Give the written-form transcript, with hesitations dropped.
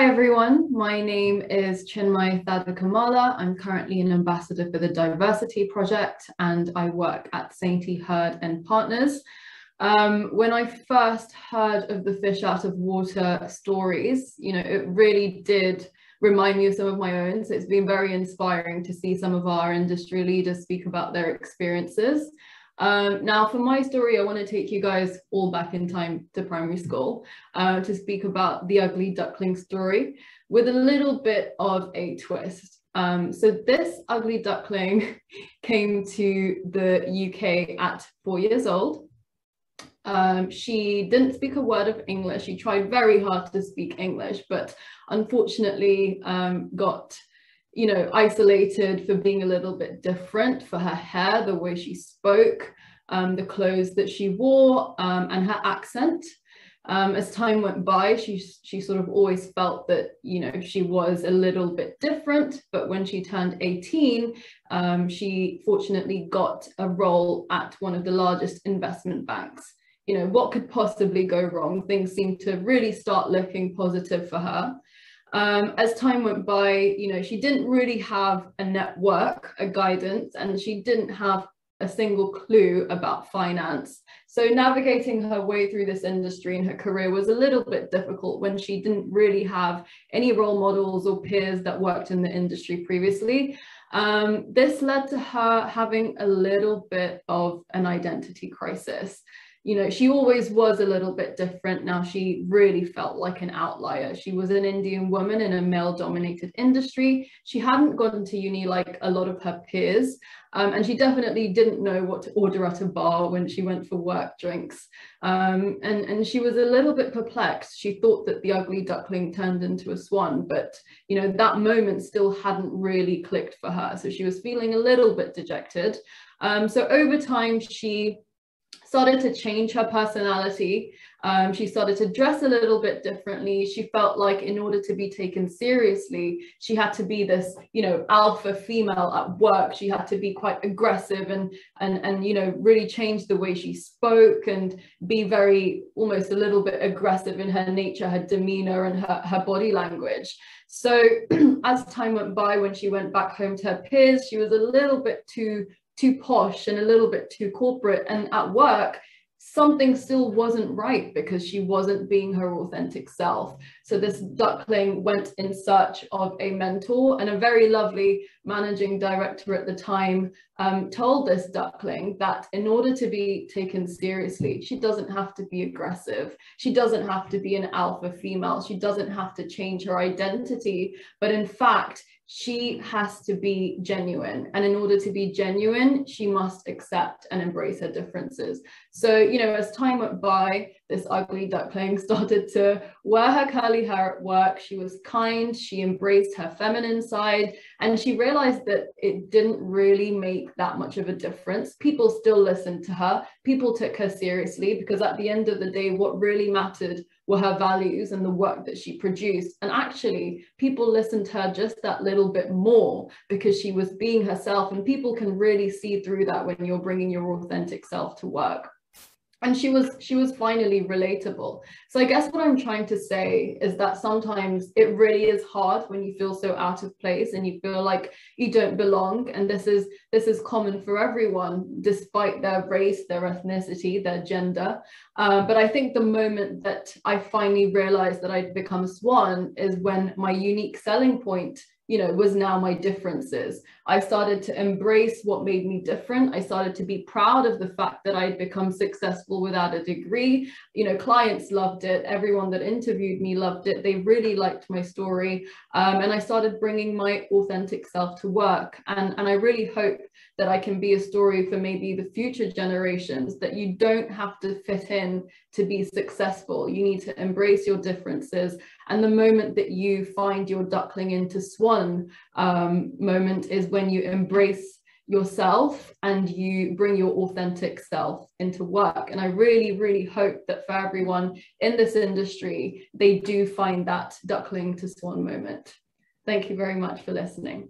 everyone, my name is Chinmayee Thadakamalla. I'm currently an ambassador for the Diversity Project and I work at Sainty Heard and Partners. When I first heard of the fish out of water stories, it really did remind me of some of my own. So it's been very inspiring to see some of our industry leaders speak about their experiences. Now for my story, I want to take you guys all back in time to primary school to speak about the ugly duckling story with a little bit of a twist. So this ugly duckling came to the UK at 4 years old. She didn't speak a word of English. She tried very hard to speak English, but unfortunately got isolated for being a little bit different, for her hair, the way she spoke, the clothes that she wore, and her accent. As time went by, she sort of always felt that, she was a little bit different, but when she turned 18, she fortunately got a role at one of the largest investment banks. What could possibly go wrong? Things seemed to really start looking positive for her. As time went by, she didn't really have a network, a guidance, and she didn't have a single clue about finance. So navigating her way through this industry and her career was a little bit difficult when she didn't really have any role models or peers that worked in the industry previously. This led to her having a little bit of an identity crisis. She always was a little bit different. Now she really felt like an outlier. She was an Indian woman in a male-dominated industry. She hadn't gone to uni like a lot of her peers, and she definitely didn't know what to order at a bar when she went for work drinks. And she was a little bit perplexed. She thought that the ugly duckling turned into a swan, but that moment still hadn't really clicked for her. So she was feeling a little bit dejected. So over time, she started to change her personality. She started to dress a little bit differently. She felt like in order to be taken seriously, she had to be this, alpha female at work. She had to be quite aggressive and really change the way she spoke and be very, almost a little bit aggressive in her nature, her demeanor and her body language. So as time went by, when she went back home to her peers, she was a little bit too posh and a little bit too corporate, and at work something still wasn't right because she wasn't being her authentic self. So this duckling went in search of a mentor, and a very lovely managing director at the time told this duckling that in order to be taken seriously, she doesn't have to be aggressive, she doesn't have to be an alpha female, she doesn't have to change her identity, but in fact she has to be genuine. And in order to be genuine, she must accept and embrace her differences. So, as time went by, this ugly duckling started to wear her curly hair at work. She was kind, she embraced her feminine side, and she realized that it didn't really make that much of a difference. People still listened to her, people took her seriously, because at the end of the day, what really mattered were her values and the work that she produced. And actually, people listened to her just that little bit more because she was being herself, and people can really see through that when you're bringing your authentic self to work. And she was finally relatable. So I guess what I'm trying to say is that sometimes it really is hard when you feel so out of place and you feel like you don't belong. And this is common for everyone, despite their race, their ethnicity, their gender. But I think the moment that I finally realized that I'd become a swan is when my unique selling point was now my differences. I started to embrace what made me different. I started to be proud of the fact that I'd become successful without a degree. Clients loved it. Everyone that interviewed me loved it. They really liked my story. And I started bringing my authentic self to work. And I really hope that I can be a story for maybe the future generations, that you don't have to fit in to be successful. You need to embrace your differences. And the moment that you find your duckling into swan moment is when you embrace yourself and you bring your authentic self into work. And I really, really hope that for everyone in this industry, they do find that duckling to swan moment. Thank you very much for listening.